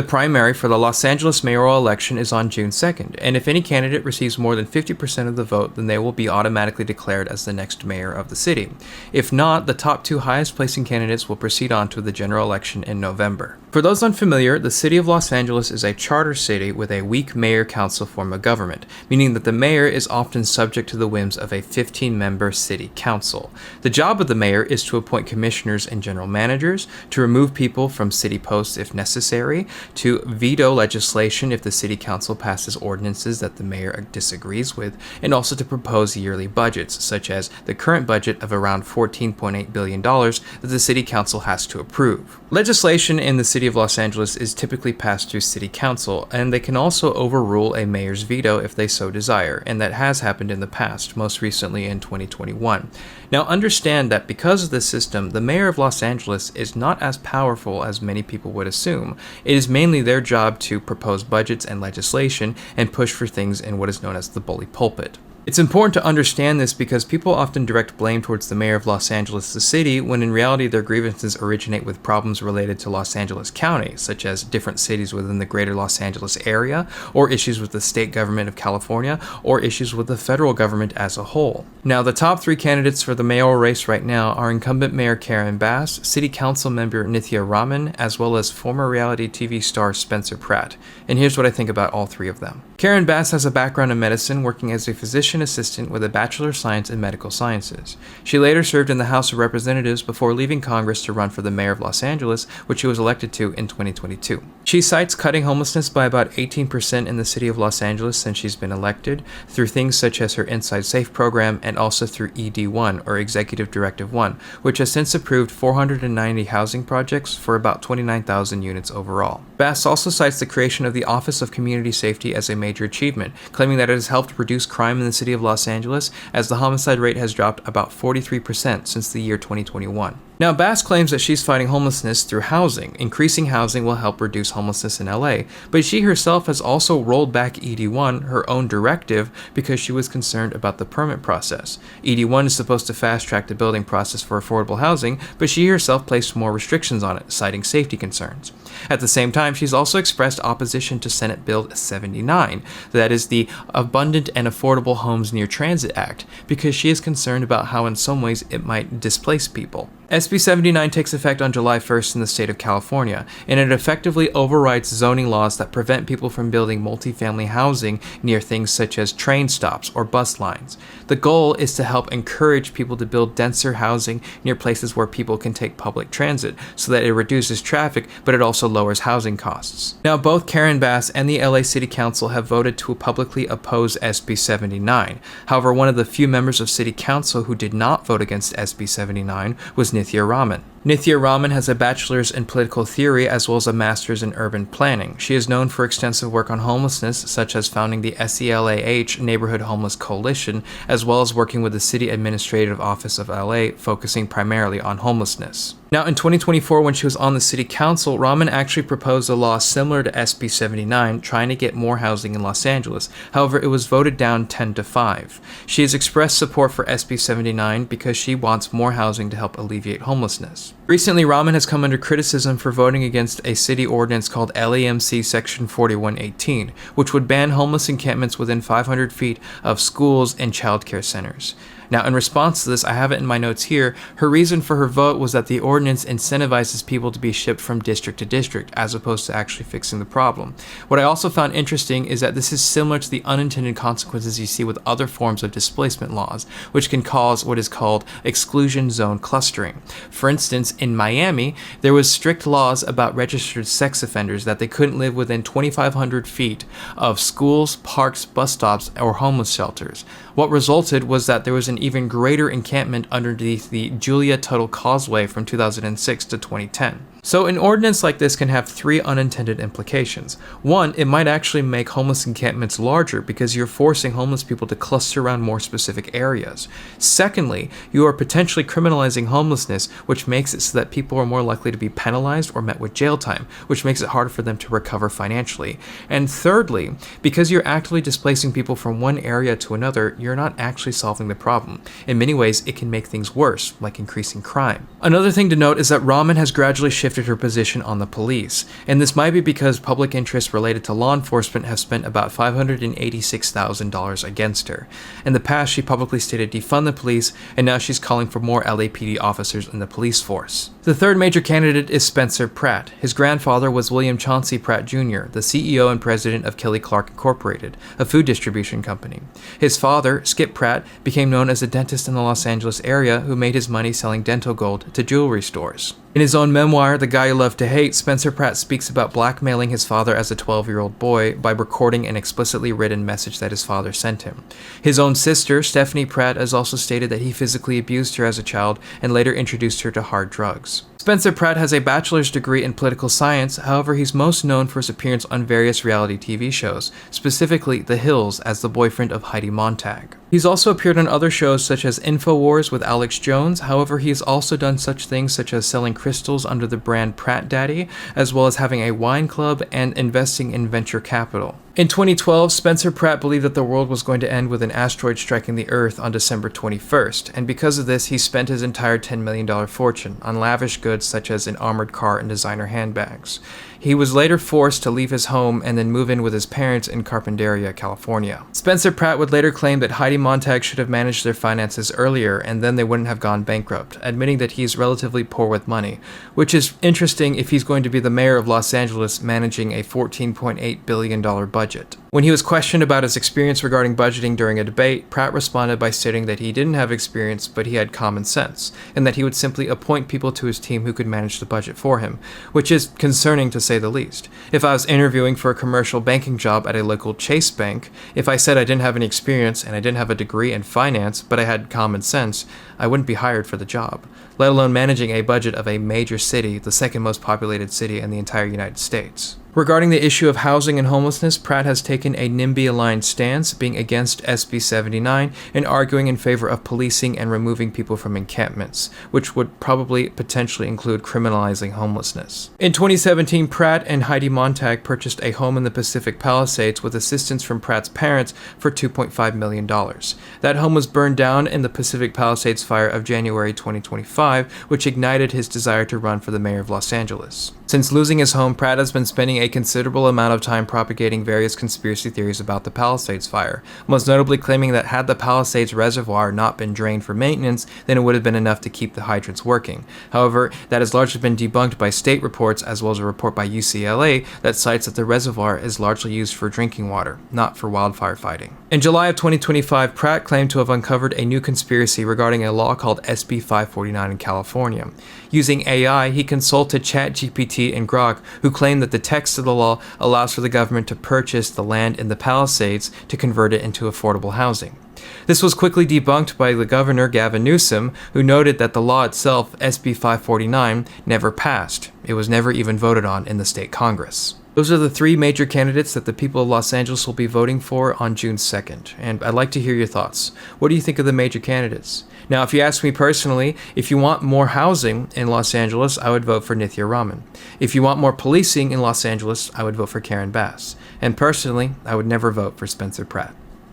primary for the Los Angeles mayoral election is on June 2nd, and if any candidate receives more than 50% of the vote, then they will be automatically declared as the next mayor of the city. If not, the top two highest placing candidates will proceed on to the general election in November. For those unfamiliar, the city of Los Angeles is a charter city with a weak mayor-council form of government, meaning that the mayor is often subject to the whims of a 15-member city council. The job of the mayor is to appoint commissioners and general managers, to remove people from city posts if necessary, to veto legislation if the city council passes ordinances that the mayor disagrees with, and also to propose yearly budgets, such as the current budget of around $14.8 billion that the city council has to approve. Legislation in the city of Los Angeles is typically passed through city council, and they can also overrule a mayor's veto if they so desire, and that has happened in the past, most recently in 2021. Now understand that because of this system, the mayor of Los Angeles is not as powerful as many people would assume. It is mainly their job to propose budgets and legislation and push for things in what is known as the bully pulpit. It's important to understand this because people often direct blame towards the mayor of Los Angeles, the city, when in reality their grievances originate with problems related to Los Angeles County, such as different cities within the greater Los Angeles area, or issues with the state government of California, or issues with the federal government as a whole. Now, the top three candidates for the mayoral race right now are incumbent Mayor Karen Bass, City Council member Nithya Raman, as well as former reality TV star Spencer Pratt. And here's what I think about all three of them. Karen Bass has a background in medicine, working as a physician assistant with a Bachelor of Science in Medical Sciences. She later served in the House of Representatives before leaving Congress to run for the mayor of Los Angeles, which she was elected to in 2022. She cites cutting homelessness by about 18% in the city of Los Angeles since she's been elected, through things such as her Inside Safe program and also through ED1, or Executive Directive 1, which has since approved 490 housing projects for about 29,000 units overall. Bass also cites the creation of the Office of Community Safety as a major achievement, claiming that it has helped reduce crime in the city of Los Angeles, as the homicide rate has dropped about 43% since the year 2021. Now, Bass claims that she's fighting homelessness through housing. Increasing housing will help reduce homelessness in LA, but she herself has also rolled back ED1, her own directive, because she was concerned about the permit process. ED1 is supposed to fast-track the building process for affordable housing, but she herself placed more restrictions on it, citing safety concerns. At the same time, she's also expressed opposition to Senate Bill 79, that is the Abundant and Affordable Homes Near Transit Act, because she is concerned about how in some ways it might displace people. SB 79 takes effect on July 1st in the state of California, and it effectively overrides zoning laws that prevent people from building multifamily housing near things such as train stops or bus lines. The goal is to help encourage people to build denser housing near places where people can take public transit, so that it reduces traffic, but it also lowers housing costs. Now, both Karen Bass and the LA City Council have voted to publicly oppose SB 79. However, one of the few members of City Council who did not vote against SB 79 was Nithya Raman. Nithya Raman has a bachelor's in political theory as well as a master's in urban planning. She is known for extensive work on homelessness, such as founding the SELAH Neighborhood Homeless Coalition, as well as working with the City Administrative Office of LA, focusing primarily on homelessness. Now, in 2024, when she was on the city council, Raman actually proposed a law similar to SB 79, trying to get more housing in Los Angeles. However, it was voted down 10-5. She has expressed support for SB 79 because she wants more housing to help alleviate homelessness. Recently, Raman has come under criticism for voting against a city ordinance called LAMC Section 4118, which would ban homeless encampments within 500 feet of schools and childcare centers. Now, in response to this, I have it in my notes here, her reason for her vote was that the ordinance incentivizes people to be shipped from district to district, as opposed to actually fixing the problem. What I also found interesting is that this is similar to the unintended consequences you see with other forms of displacement laws, which can cause what is called exclusion zone clustering. For instance, in Miami, there was strict laws about registered sex offenders that they couldn't live within 2,500 feet of schools, parks, bus stops, or homeless shelters. What resulted was that there was an even greater encampment underneath the Julia Tuttle Causeway from 2006 to 2010. So an ordinance like this can have three unintended implications. One, it might actually make homeless encampments larger because you're forcing homeless people to cluster around more specific areas. Secondly, you are potentially criminalizing homelessness, which makes it so that people are more likely to be penalized or met with jail time, which makes it harder for them to recover financially. And thirdly, because you're actively displacing people from one area to another, you're not actually solving the problem. In many ways, it can make things worse, like increasing crime. Another thing to note is that Raman has gradually shifted shifted her position on the police, and this might be because public interest related to law enforcement have spent about $586,000 against her. In the past, she publicly stated defund the police, and now she's calling for more LAPD officers in the police force. The third major candidate is Spencer Pratt. His grandfather was William Chauncey Pratt Jr., the CEO and president of Kelly Clark Incorporated, a food distribution company. His father, Skip Pratt, became known as a dentist in the Los Angeles area who made his money selling dental gold to jewelry stores. In his own memoir, The Guy You Love to Hate, Spencer Pratt speaks about blackmailing his father as a 12-year-old boy by recording an explicitly written message that his father sent him. His own sister, Stephanie Pratt, has also stated that he physically abused her as a child and later introduced her to hard drugs. Spencer Pratt has a bachelor's degree in political science, however he's most known for his appearance on various reality TV shows, specifically The Hills as the boyfriend of Heidi Montag. He's also appeared on other shows such as InfoWars with Alex Jones, however he has also done such things such as selling crystals under the brand Pratt Daddy, as well as having a wine club and investing in venture capital. In 2012, Spencer Pratt believed that the world was going to end with an asteroid striking the Earth on December 21st, and because of this, he spent his entire $10 million fortune on lavish goods such as an armored car and designer handbags. He was later forced to leave his home and then move in with his parents in Carpinteria, California. Spencer Pratt would later claim that Heidi Montag should have managed their finances earlier and then they wouldn't have gone bankrupt, admitting that he is relatively poor with money, which is interesting if he's going to be the mayor of Los Angeles managing a $14.8 billion budget. When he was questioned about his experience regarding budgeting during a debate, Pratt responded by stating that he didn't have experience, but he had common sense, and that he would simply appoint people to his team who could manage the budget for him, which is concerning to say the least. If I was interviewing for a commercial banking job at a local Chase bank, if I said I didn't have any experience and I didn't have a degree in finance, but I had common sense, I wouldn't be hired for the job, let alone managing a budget of a major city, the second most populated city in the entire United States. Regarding the issue of housing and homelessness, Pratt has taken a NIMBY-aligned stance, being against SB 79 and arguing in favor of policing and removing people from encampments, which would probably potentially include criminalizing homelessness. In 2017, Pratt and Heidi Montag purchased a home in the Pacific Palisades with assistance from Pratt's parents for $2.5 million. That home was burned down in the Pacific Palisades fire of January 2025, which ignited his desire to run for the mayor of Los Angeles. Since losing his home, Pratt has been spending a considerable amount of time propagating various conspiracy theories about the Palisades fire, most notably claiming that had the Palisades reservoir not been drained for maintenance, then it would have been enough to keep the hydrants working. However, that has largely been debunked by state reports as well as a report by UCLA that cites that the reservoir is largely used for drinking water, not for wildfire fighting. In July of 2025, Pratt claimed to have uncovered a new conspiracy regarding a law called SB 549 in California. Using AI, he consulted ChatGPT and Grok, who claimed that the text of the law allows for the government to purchase the land in the Palisades to convert it into affordable housing. This was quickly debunked by the governor, Gavin Newsom, who noted that the law itself, SB 549, never passed. It was never even voted on in the state Congress. Those are the three major candidates that the people of Los Angeles will be voting for on June 2nd, and I'd like to hear your thoughts. What do you think of the major candidates? Now, if you ask me personally, if you want more housing in Los Angeles, I would vote for Nithya Raman. If you want more policing in Los Angeles, I would vote for Karen Bass. And personally, I would never vote for Spencer Pratt.